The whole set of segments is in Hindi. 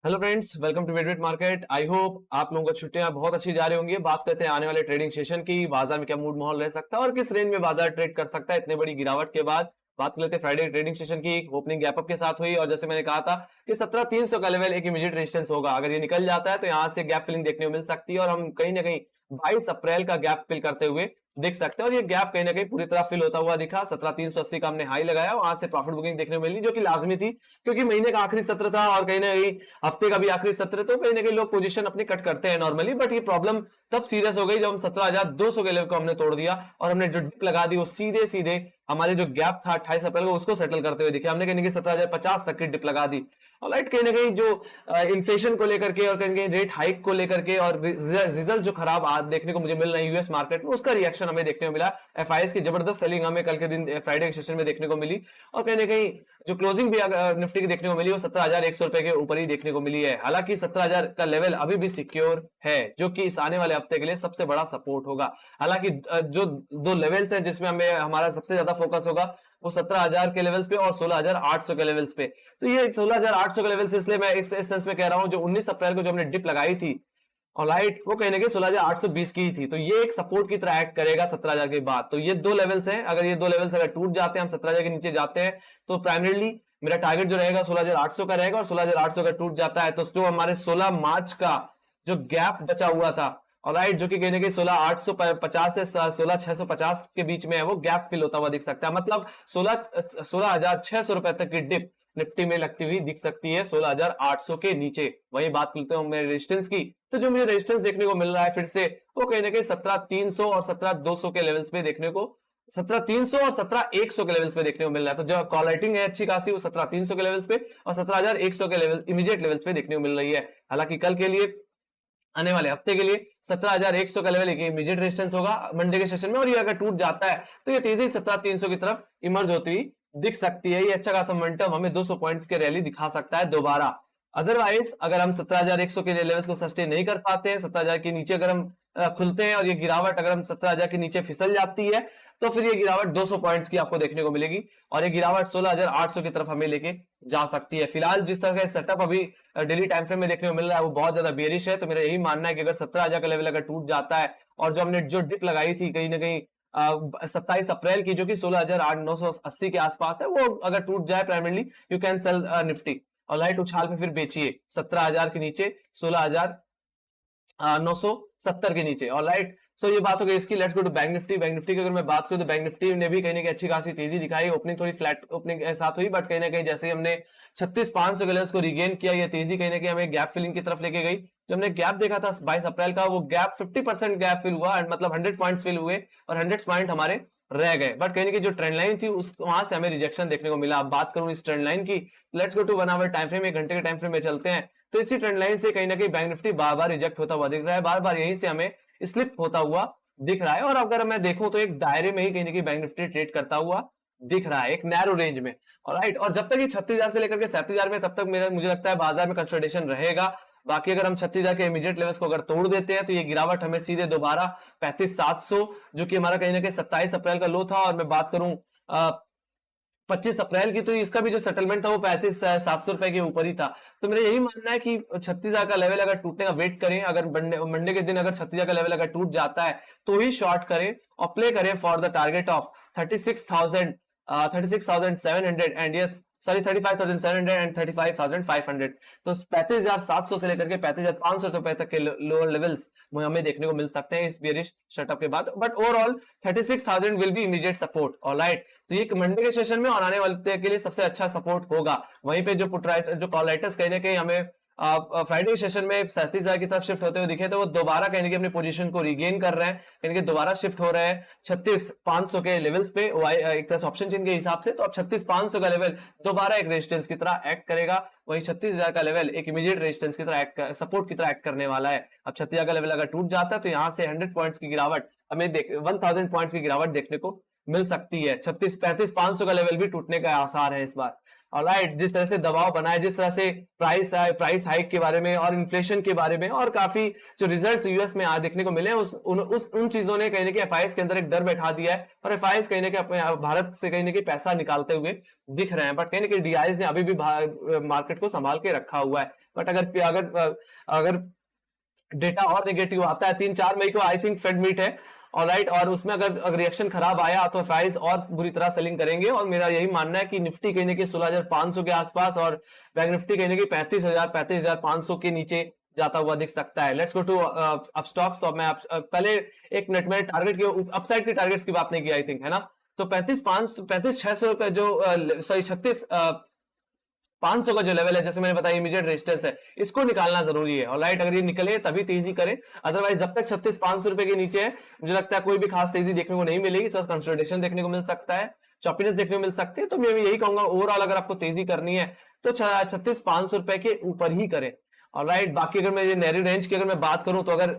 हेलो फ्रेंड्स, वेलकम टू वेटवेट मार्केट। आई होप आप लोगों को छुट्टियां बहुत अच्छी जा रही होंगी। बात करते हैं आने वाले ट्रेडिंग सेशन की। बाजार में क्या मूड माहौल रह सकता है और किस रेंज में बाजार ट्रेड कर सकता है इतने बड़ी गिरावट के बाद। बात कर लेते हैं फ्राइडे ट्रेडिंग सेशन की। ओपनिंग गैप अप के साथ हुई और जैसे मैंने कहा था कि 17,300 का लेवल एक इमीडिएट रेजिस्टेंस होगा। अगर ये निकल जाता है तो यहाँ से गैप फिलिंग देखने को मिल सकती है और हम कहीं ना कहीं 22 अप्रैल का गैप फिल करते हुए देख सकते हैं। और ये गैप कहीं ना कहीं पूरी तरह फिल होता हुआ दिखा। 17,380 का हमने हाई लगाया, वहां से प्रॉफिट बुकिंग देखने को मिली जो कि लाजमी थी, क्योंकि महीने का आखिरी सत्र था और कहीं ना कहीं हफ्ते का भी आखिरी सत्र, तो कहीं ना कहीं लोग पोजीशन अपनी कट करते हैं नॉर्मली। बट ये प्रॉब्लम तब सीरियस हो गई जब हम 17,200 के लेवल को हमने तोड़ दिया और हमने जो डिप लगा दी वो सीधे सीधे हमारे जो गैप था 28 अप्रैल को उसको सेटल करते हुए दिखे। हमने कहीं ना कहीं 17,050 तक की डिप लगा दी। ऑलराइट, कहीं ना कहीं जो इन्फ्लेशन को लेकर के और कहीं ना कहीं रेट हाइक को लेकर के और रिजल्ट जो खराब आज देखने को मुझे मिल रहा है यूएस मार्केट में, उसका रिएक्शन हमें देखने को मिला। एफआईएस की जबरदस्त सेलिंग हमें कल के दिन फ्राइडे के सेशन में देखने को मिली और कहीं ना कहीं जो क्लोजिंग भी निफ्टी की देखने को मिली वो 17,100 रुपए के ऊपर ही देखने को मिली है। हालांकि 17,000 का लेवल अभी भी सिक्योर है, जो कि इस आने वाले हफ्ते के लिए सबसे बड़ा सपोर्ट होगा। हालांकि जो दो लेवल्स हैं जिसमें हमें हमारा सबसे ज्यादा फोकस होगा वो 17,000 के लेवल्स पे और 16,800 के लेवल्स पे। तो ये 16,800 के लेवल्स इसलिए मैं इस सेंस में कह रहा हूं, जो 19 अप्रैल को जो हमने डिप लगाई थी ऑलराइट, वो कहीं ना कहीं 16,820 की थी, तो ये एक सपोर्ट की तरह एक्ट करेगा 17,000 के बाद। तो ये दो लेवल्स हैं, अगर ये दो लेवल्स अगर टूट जाते हैं, हम 17,000 के नीचे जाते हैं, तो प्राइमरीली मेरा टारगेट जो रहेगा 16,800 का रहेगा। और 16,800 का टूट जाता है तो जो हमारे 16 मार्च का जो गैप बचा हुआ था ऑलराइट, जो कि कहने के 16,850 से 16,650 के बीच में है, वो गैप फिल होता हुआ दिख सकता है। मतलब 16,600 रुपए तक की डिप निफ्टी में लगती हुई दिख सकती है 16,800 के नीचे। वही बात करते हैं मेरे रेजिस्टेंस की, तो जो मुझे रेजिस्टेंस देखने को मिल रहा है फिर से, वो कहीं ना कहीं 17,300 और 17,200 के लेवल्स पे देखने को, 17,300 और 17,100 के लेवल्स पे देखने को मिल रहा है। तो जो कॉल राइटिंग है अच्छी खासी वो 17,300 के लेवल्स पे और 17,100 के लेवल इमीडिएट लेवल्स पे देखने को मिल रही है। हालांकि कल के लिए, आने वाले हफ्ते के लिए 17,100 का लेवल एक इमीडिएट रेजिस्टेंस होगा मंडे के सेशन में, और ये अगर टूट जाता है तो ये तेजी 17,300 की तरफ इमर्ज होती हुई दिख सकती है। ये अच्छा खासा मोमेंटम हमें 200 पॉइंट्स के रैली दिखा सकता है दोबारा। अदरवाइज अगर हम 17,100 के लेवल्स को सस्टेन नहीं कर पाते हैं, 17,000 के नीचे अगर हम खुलते हैं और ये गिरावट अगर हम 17,000 के नीचे फिसल जाती है, तो फिर ये गिरावट 200 पॉइंट्स की आपको देखने को मिलेगी और ये गिरावट 16,800 की तरफ हमें लेके जा सकती है। फिलहाल जिस तरह का सेटअप अभी डेली टाइम फ्रेम में देखने को मिल रहा है वो बहुत ज्यादा बेरिश है। तो मेरा यही मानना है कि अगर 17,000 का लेवल अगर टूट जाता है और जो हमने जो डिप लगाई थी कहीं ना कहीं 27 अप्रैल की, जो कि 16,980 के आसपास है, वो अगर टूट जाए primarily you can sell Nifty और लाइट उछाल पे फिर बेचिए 17,000 के नीचे, 16,970 के नीचे। और राइट, सो ये बात हो गई इसकी। Let's go to bank nifty. Bank nifty की अगर मैं बात करूं तो बैंक निफ्टी ने भी कहीं ना कहीं अच्छी खासी तेजी दिखाई। ओपनिंग थोड़ी फ्लैट ओपनिंग के साथ हुई, बट कहीं ना कहीं जैसे हमने 36,500 के लेवल्स को रिगेन किया, ये तेजी कहीं ना कहीं हमें गैप फिलिंग की तरफ लेके गई। जब हमने गैप देखा था 22 अप्रैल का, वो गैप 50% गैप फिल हुआ, मतलब 100 पॉइंट्स फिल हुए और 100 पॉइंट हमारे रह गए। बट कहीं ना कहीं जो ट्रेंड लाइन थी उस वहां से हमें रिजेक्शन देखने को मिला। अब बात करूं इस ट्रेंड लाइन की, let's go to 1 hour time frame, 1 घंटे के टाइम फ्रेम में चलते हैं। तो इसी ट्रेंड लाइन से कहीं ना कहीं बैंक निफ्टी बार बार रिजेक्ट होता हुआ दिख रहा है, बार बार यहीं से हमें स्लिप होता हुआ दिख रहा है। और अगर मैं देखूं तो एक दायरे में ही कहीं ना कहीं बैंक निफ्टी ट्रेड करता हुआ दिख रहा है, एक नैरो रेंज में। ऑलराइट, और जब तक ये 36,000 से लेकर के 37,000 में, तब तक मेरा मुझे लगता है बाजार में कंसोलिडेशन रहेगा। बाकी अगर हम 36,000 के इमीडिएट लेवल्स को अगर तोड़ देते हैं तो ये गिरावट हमें सीधे दोबारा 35,700, जो कि हमारा कहीं ना कहीं 27 अप्रैल का लो था, और मैं बात करूं 25 अप्रैल की, तो इसका भी जो सेटलमेंट था वो 35,700 रुपए के ऊपर ही था। तो मेरा यही मानना है कि 36,000 का लेवल अगर टूटने का वेट करें, अगर मंडे के दिन अगर 36,000 का लेवल अगर टूट जाता है तो ही शॉर्ट करें और प्ले करें for the target of 36,000, 36,700 and yes sorry 35,700 and 35,500। तो 35,700 से लेकर के 35,500 रुपए तक के लोअर लेवल्स हमें देखने को मिल सकते हैं इस बेरिश सेटअप के बाद। But overall 36,000 will be immediate support. Alright, तो ये मंडे के सेशन में और आने वाले के लिए सबसे अच्छा सपोर्ट होगा। वहीं पे जो पुट राइटर, जो कॉल राइटर्स कहीं ना कहीं हमें फ्राइडे सेशन में 37,000 की तरफ शिफ्ट होते हुए दिखे, तो वो दोबारा कहीं ना कहीं अपनी पोजीशन को रिगेन कर रहे हैं, कहीं ना दोबारा शिफ्ट हो रहे हैं 36,500 के लेवल्स पे एक तरह से ऑप्शन चेन के हिसाब से। तो अब 36,500 का लेवल दोबारा एक रेजिस्टेंस की तरह एक्ट करेगा, वहीं 36,000 का लेवल एक इमीडिएट रेजिस्टेंस की तरह सपोर्ट की तरह एक्ट करने वाला है। अब 36,000 का लेवल अगर टूट जाता है तो यहाँ से 100 पॉइंट्स की गिरावट हमें 1,000 पॉइंट्स की गिरावट देखने को मिल सकती है। 35,500 का लेवल भी टूटने का आसार है इस बार। ऑलराइट, जिस तरह से दबाव बना है, जिस तरह से प्राइस हाइक के बारे में और इन्फ्लेशन के बारे में और काफी जो रिजल्ट्स यूएस में आज देखने को मिले उन चीजों ने कहीं ना कहीं एफआईएस के अंदर एक डर बैठा दिया है और एफआईएस कहीं ना कहीं अपने भारत से कहीं ना कहीं पैसा निकालते हुए दिख रहे हैं। बट कहीं ना कहीं डीआईज ने अभी भी मार्केट को संभाल के रखा हुआ है। बट अगर डेटा और नेगेटिव आता है 3-4 मई को आई थिंक फेड मीट है, ऑलराइट, और उसमें अगर रिएक्शन खराब आया तो एफआईज और बुरी तरह सेलिंग करेंगे। और मेरा यही मानना है कि निफ्टी कहीं ना कहीं 16,500 के आसपास और बैंक निफ्टी कहीं ना कहीं 35,500 के नीचे जाता हुआ दिख सकता है। Let's go to up stocks. तो मैं पहले एक मिनट में टारगेट की अपसाइड के टारगेट्स की बात नहीं की आई थिंक, है ना। तो 35,600 का जो सॉरी 36,500 का जो लेवल है, जैसे मैंने बताया इमीडिएट रेजिस्टेंस है, इसको निकालना जरूरी है। ऑलराइट, अगर ये निकले तभी तेजी करें, अदरवाइज जब तक 36,500 रुपए के नीचे है मुझे लगता है कोई भी खास तेजी देखने को नहीं मिलेगी। तो कंसोलिडेशन देखने को मिल सकता है, चॉपीनेस देखने को मिल सकती है। तो मैं यही कहूंगा ओवरऑल अगर आपको तेजी करनी है तो 36,500 रुपए के ऊपर ही करें। ऑलराइट, बाकी अगर मैं ये नैरो रेंज की अगर मैं बात करूं तो अगर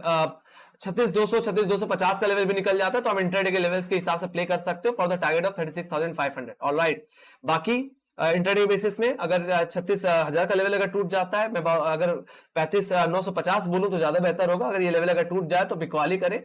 36,200 36,250 का लेवल भी निकल जाता है तो हम इंट्राडे के लेवल्स के हिसाब से प्ले कर सकते हो for the target of 36,500। Alright, बाकी इंट्राडे बेसिस में अगर 36,000 का लेवल अगर टूट जाता है, मैं अगर 35,950 बोलूं तो ज्यादा बेहतर होगा। अगर ये लेवल अगर टूट जाए तो बिकवाली करें।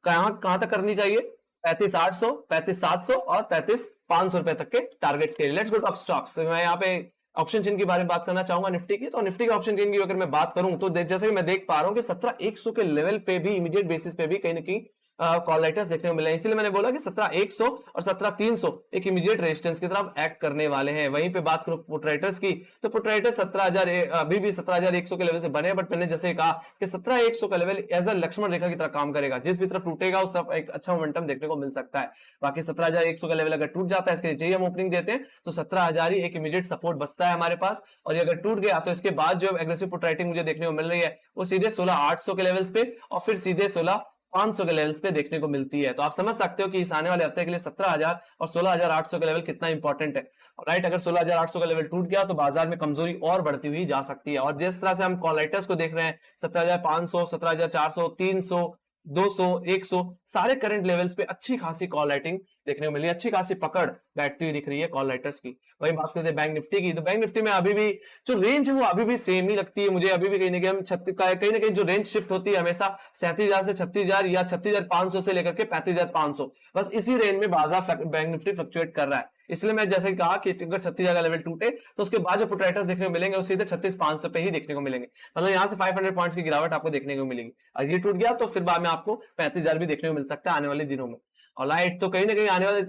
कहां तक करनी चाहिए? 35,800, 35,700 और 35,500 रुपए तक के टारगेट्स के लिए। Let's go to up stocks. तो मैं यहाँ पे ऑप्शन चेन के बारे में बात करना चाहूंगा निफ्टी की। तो निफ्टी के ऑप्शन चेन की अगर मैं बात करूं तो जैसे कि मैं देख पा रहा हूं कि 17,100 के लेवल पे भी इमीडिएट बेसिस पे भी कहीं ना कहीं कॉल राइटर्स देखने को मिले। इसीलिए मैंने बोला कि 17,100 और 17,300 एक इमीडिएट रेजिस्टेंस की तरफ एक्ट करने वाले हैं। वहीं पे बात करूं पुट राइटर्स की तो पुट राइटर्स 17,000 अभी भी 17,100 के लेवल से बने, बट मैंने जैसे कहा कि 17,100 का लेवल एज अ लक्ष्मण रेखा की तरह काम करेगा। जिस भी तरफ टूटेगा उस तरफ एक अच्छा मोमेंटम देखने को मिल सकता है। बाकी 17,100 का लेवल अगर टूट जाता है, इसके नीचे हम ओपनिंग देते हैं तो 17,000 ही एक इमीडिएट सपोर्ट बचता है हमारे पास। और ये अगर टूट गया तो इसके बाद जो एग्रेसिव पुट राइटिंग मुझे देखने को मिल रही है वो सीधे 16,800 के लेवल्स पे और फिर सीधे 16,500 के लेवल्स पे देखने को मिलती है। तो आप समझ सकते हो कि इस आने वाले हफ्ते के लिए 17,000 और 16,800 के लेवल कितना इंपॉर्टेंट है। राइट, अगर 16,800 का लेवल टूट गया तो बाजार में कमजोरी और बढ़ती हुई जा सकती है। और जिस तरह से हम कॉल राइटर्स को देख रहे हैं 17,500, 17,400, 300, 200, 100 सारे करंट लेवल्स पे अच्छी खासी कॉल राइटिंग देखने को मिली, अच्छी खासी पकड़ बैठती हुई दिख रही है कॉल राइटर्स की। वही बात करते हैं बैंक निफ्टी की। तो बैंक निफ्टी में अभी भी जो रेंज है वो अभी भी सेम ही लगती है मुझे। अभी भी कहीं ना कहीं जो रेंज शिफ्ट होती है हमेशा 37,000 से 36,000 या 36,500 से लेकर के 35,500, बस इसी रेंज में बाजार बैंक निफ्टी फ्लक्चुएट कर रहा है। इसलिए मैं जैसे कहा कि अगर 36,000 का लेवल टूटे तो उसके बाद जो पुट राइटर्स देखने को मिलेंगे वो सीधे 36,500 पे ही देखने को मिलेंगे। मतलब यहाँ से 500 पॉइंट्स की गिरावट आपको देखने को मिलेगी। और ये टूट गया तो फिर बाद में आपको 35,000 भी देखने को मिल सकता है आने वाले दिनों में। ऑलराइट, तो कहीं ना कहीं आने वाले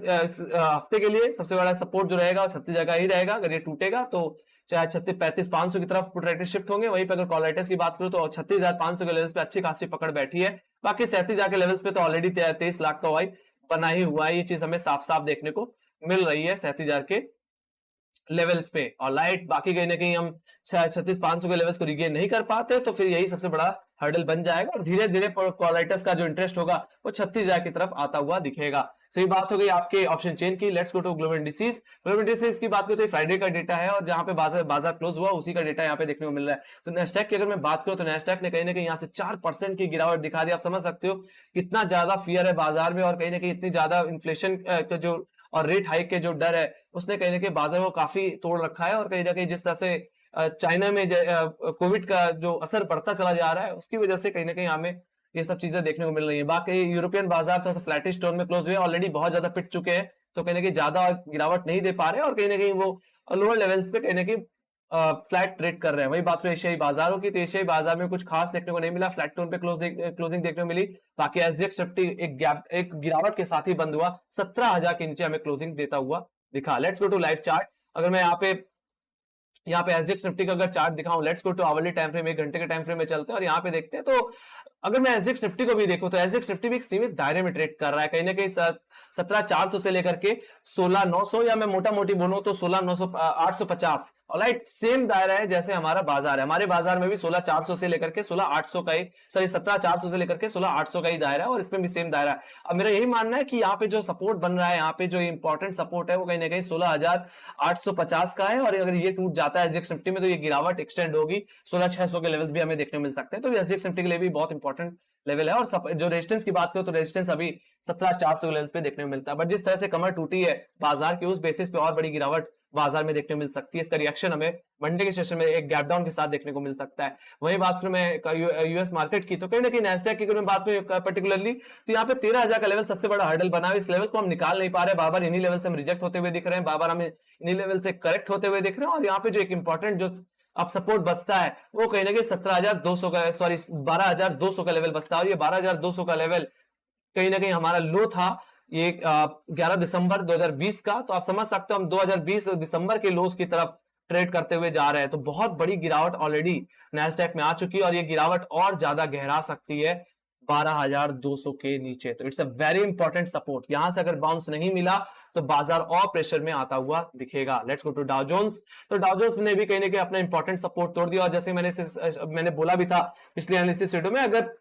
हफ्ते के लिए सबसे बड़ा सपोर्ट जो रहेगा 36,000 का ही रहेगा। अगर ये टूटेगा तो चाहे 35,500 की तरफ पुट राइटर्स शिफ्ट होंगे। वहीं पर अगर कॉल राइटर्स की बात करूं तो 36,500 के लेवल्स पे अच्छी खासी पकड़ बैठी है। बाकी 37,000 के लेवल्स पे तो ऑलरेडी 23 लाख का वाई बना ही हुआ है। ये चीज हमें साफ साफ देखने को मिल रही है 37,000 के लेवल्स पे। ऑलराइट, बाकी कहीं ना कहीं हम 36,500 के लेवल्स को रिगेन नहीं कर पाते तो फिर यही सबसे बड़ा हर्डल बन जाएगा और धीरे धीरे कॉल राइटर्स का जो इंटरेस्ट होगा वो 36,000 की तरफ आता हुआ दिखेगा। सो ये बात हो गई आपके ऑप्शन चेन की। Let's go to global indices. Global indices की बात करें तो फ्राइडे का डेटा है और जहां पे बाजार क्लोज हुआ उसी का डेटा यहाँ पे देखने को मिल रहा है। तो नेस्डैक की अगर मैं बात करूं तो नेस्डैक ने कहीं ना कहीं यहाँ से 4% की गिरावट दिखा दी। आप समझ सकते हो कितना ज्यादा फियर है बाजार में और कहीं ना कहीं इतनी ज्यादा इन्फ्लेशन का जो और रेट हाइक के जो डर है उसने कहीं ना कहीं बाजार को काफी तोड़ रखा है। और कहीं ना कहीं जिस तरह से चाइना में कोविड का जो असर पड़ता चला जा रहा है उसकी वजह से कहीं ना कहीं हमें ये सब चीजें देखने को मिल रही है। बाकी यूरोपियन बाजार थोड़ा सा फ्लैटिश टोन में क्लोज हुए, ऑलरेडी बहुत ज्यादा पिट चुके हैं तो कहीं ना कहीं ज्यादा गिरावट नहीं दे पा रहे और कहीं ना कहीं वो लोअर लेवल्स पे कहीं ना कहीं फ्लैट ट्रेड कर रहे हैं। वही बात एशियाई बाजारों की, तो एशियाई बाजार में कुछ खास देखने को नहीं मिला, फ्लैट टोन पे क्लोजिंग देखने को मिली। बाकी एसजीएक्स निफ्टी एक गिरावट के साथ ही बंद हुआ, 17,000 के नीचे हमें क्लोजिंग देता हुआ दिखा। Let's go to live chart. अगर मैं यहाँ पे एसजीएक्स निफ्टी का अगर चार्ट दिखाऊं, let's go to hourly time frame, 1 घंटे के टाइम फ्रेम में चलते हैं और यहाँ पे देखते हैं तो अगर मैं एसजीएक्स निफ्टी को भी देखूं तो एसजीएक्स निफ्टी भी एक सीमित दायरे में ट्रेड कर रहा है। कहीं ना कहीं 17,400 से लेकर के 16,900 या मैं मोटा मोटी बोलूं तो 16,850 ऑलराइट सेम दायरा है जैसे हमारा बाजार है। हमारे बाजार में भी 16,400 से लेकर के 16,800 का ही 17,400 से लेकर के 16,800 का ही दायरा है और इसमें भी सेम दायरा है। अब मेरा यही मानना है कि यहाँ पे जो सपोर्ट बन रहा है, यहाँ पे जो इंपॉर्टेंट सपोर्ट है वो कहीं ना कहीं 16,850 का है और अगर ये टूट जाता है एसजीएक्स निफ्टी में तो ये गिरावट एक्सटेंड होगी, 16,600 के लेवल्स भी हमें देखने को मिल सकते हैं। तो एसजीएक्स निफ्टी के लिए भी बहुत इंपॉर्टेंट लेवल है। और जो रेजिस्टेंस की बात करो तो रेजिस्टेंस अभी 17,400 के लेवल्स पे देखने को मिलता है। बट जिस तरह से कमर टूटी है बाजार की उस बेसिस पे और बड़ी गिरावट बाजार में देखने को मिल सकती है। इसका रिएक्शन हमें मंडे के सेशन में एक गैप डाउन के साथ देखने को मिल सकता है। वहीं बात करूं मैं यूएस मार्केट की, तो कहीं ना कहीं नैस्डैक की अगर मैं बात करूं पर्टिकुलरली, तो यहाँ पे 13,000 का लेवल सबसे बड़ा हर्डल बना है। इस लेवल को हम निकाल नहीं पा रहे, बार-बार इन्हीं लेवल से हम रिजेक्ट होते हुए दिख रहे हैं, बार-बार हमें इन्हीं लेवल से करेक्ट होते हुए दिख रहे हैं। और यहाँ पे जो एक इंपॉर्टेंट जो अब सपोर्ट बचता है वो कहीं ना कहीं 17,200 का, सॉरी 12,200 का लेवल बचता है। और ये 12,200 का लेवल कहीं ना कहीं हमारा लो था ये 11 दिसंबर 2020 का। तो आप समझ सकते हो हम 2020 दिसंबर के लोस की तरफ ट्रेड करते हुए जा रहे हैं। तो बहुत बड़ी गिरावट ऑलरेडी नैस्डैक में आ चुकी है और ये गिरावट और ज्यादा गहरा सकती है 12,200 के नीचे। तो it's a very important support. यहां से अगर बाउंस नहीं मिला तो बाजार और प्रेशर में आता हुआ दिखेगा। Let's go to Dow Jones. तो डाउ जोन्स ने भी कहीं ना कहीं अपना इंपॉर्टेंट सपोर्ट तोड़ दिया। और जैसे मैंने बोला भी था पिछले एनालिसिस वीडियो में, अगर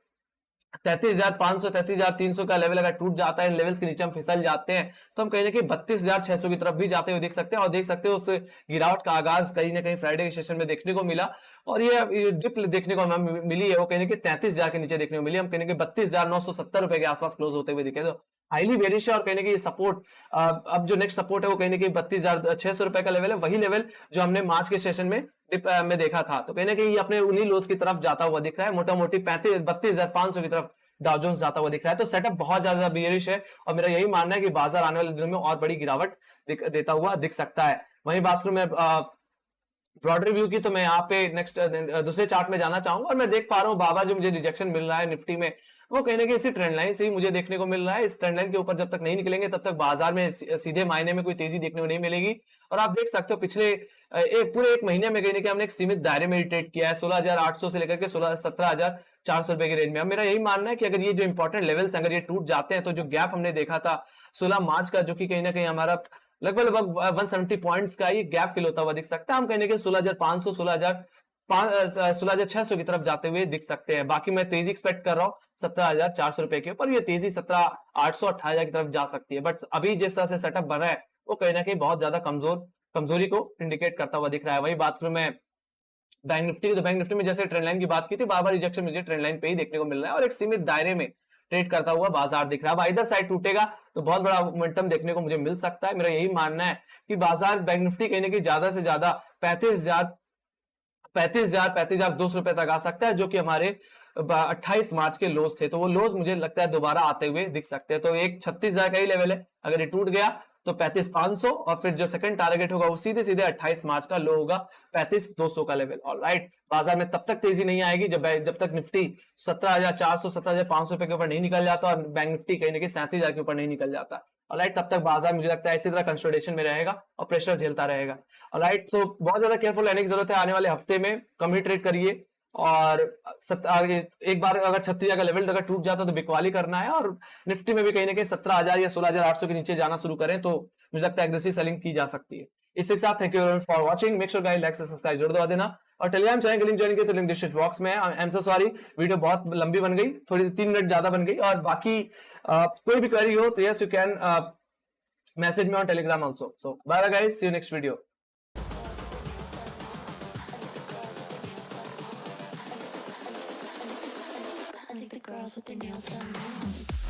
33,500 33,300 का लेवल अगर टूट जाता है, इन लेवल्स के नीचे हम फिसल जाते हैं, तो हम कहीं ना कहीं 32,600 की तरफ भी जाते हुए देख सकते हैं। और देख सकते हो उस गिरावट का आगाज कहीं ना कहीं फ्राइडे के सेशन में देखने को मिला। और ये डिप देखने को हमें मिली है वो कहीं ना कहीं 33,000 के नीचे देखने को मिली। हम कहीं ना कहीं 32,970 रुपए के आसपास क्लोज होते हुए दिखे। तो हाईली बेरिश है और कहीं ना कहीं सपोर्ट, अब जो नेक्स्ट सपोर्ट है वो कहीं ना कहीं 32,600 रुपए का लेवल है, वही लेवल जो हमने मार्च के सेशन में डिप में देखा था। तो कहीं ना कहीं ये अपने उन्हीं लोज की तरफ जाता हुआ दिख रहा है, मोटा मोटी 32,500 की तरफ डाउ जोन्स जाता हुआ दिख रहा है। तो सेटअप बहुत ज्यादा बेयरिश है और मेरा यही मानना है कि बाजार आने वाले दिनों में और बड़ी गिरावट देता हुआ दिख सकता है। वहीं बात करूं मैं ब्रॉडर व्यू की, तो मैं यहाँ पे नेक्स्ट दूसरे चार्ट में जाना चाहूंगा। और मैं देख पा रहा हूँ बाबा जो मुझे रिजेक्शन मिल रहा है निफ्टी में, वो कहीं ना कहीं इसी ट्रेंड लाइन से ही मुझे देखने को मिल रहा है। इस ट्रेंड लाइन के ऊपर जब तक नहीं निकलेंगे तब तक बाजार में सीधे मायने में कोई तेजी देखने को नहीं मिलेगी। और आप देख सकते हो पिछले पूरे एक महीने में कहीं ना कहीं हमने एक सीमित दायरे में ट्रेड किया है, 16,800 से लेकर के 17,400 रुपए की रेंज में। अब मेरा यही मानना है कि अगर ये जो इंपॉर्टेंट लेवल्स अगर ये टूट जाते हैं, तो जो गैप हमने देखा था 16 मार्च का, जो कि कहीं ना कहीं हमारा लगभग 170 पॉइंट्स का ये गैप फिल होता हुआ दिख सकता है। हम कहीं ना कहीं 16,500 16,600 की तरफ जाते हुए दिख सकते हैं। बाकी मैं तेजी एक्सपेक्ट कर रहा हूँ 17,400 रुपए के ऊपर। ये तेजी 17,800 18,000 की तरफ जा सकती है। बट अभी जिस तरह से सेटअप बन रहा है वो कहीं ना कहीं बहुत ज्यादा कमजोरी को इंडिकेट करता हुआ दिख रहा है। वही बात करूं मैं बैंक निफ्टी की, तो बैंक निफ्टी में जैसे ट्रेंड लाइन की बात की थी, बार-बार रिजेक्शन मुझे ट्रेंड लाइन पे ही देखने को मिल रहा है और एक सीमित दायरे में ट्रेड करता हुआ बाजार दिख रहा है। अब इधर साइड टूटेगा तो बहुत बड़ा मोमेंटम देखने को मुझे मिल सकता है। मेरा यही मानना है कि बाजार बैंक निफ्टी कहीं ना कहीं ज्यादा से ज्यादा 35,200 रुपए तक आ सकता है, जो कि हमारे 28 मार्च के लोज थे। तो वो लोज मुझे लगता है दोबारा आते हुए दिख सकते हैं। तो एक 36,000 का ही लेवल है, अगर ये टूट गया तो 35,500, और फिर जो सेकंड टारगेट होगा वो सीधे सीधे 28 मार्च का लो होगा 35,200 का लेवल। ऑलराइट, बाजार में तब तक तेजी नहीं आएगी जब तक निफ्टी 17,400 17,500 रुपए के ऊपर नहीं निकल जाता और बैंक निफ्टी कहीं ना कहीं 37,000 के ऊपर नहीं निकल जाता। ऑलराइट, तब तक बाजार मुझे लगता है इसी तरह कंसोलिडेशन में रहेगा और प्रेशर झेलता रहेगा। ऑलराइट, सो बहुत ज्यादा केयरफुल रहने की जरूरत है। आने वाले हफ्ते में कम ही ट्रेड करिए और एक बार अगर 36,000 का लेवल अगर टूट जाता तो बिकवाली करना है। और निफ्टी में भी कहीं ना कहीं 17,000 या 16,800 के नीचे जाना शुरू करें तो मुझे लगता है एग्रेसिव सेलिंग की जा सकती है। इसके साथ thank you for watching. Make sure guys like subscribe जरूर दबा देना और टेलीग्राम चैनल के लिंक ज्वाइन किया तो लिंक डिस्क्रिप्शन बॉक्स में है। I am so sorry, video बहुत लंबी बन गई, थोड़ी सी 3 मिनट ज्यादा बन गई। और बाकी कोई भी क्वेरी हो तो yes you can message me on Telegram also. So bye guys, see you next video. I think the girls with their nails done now.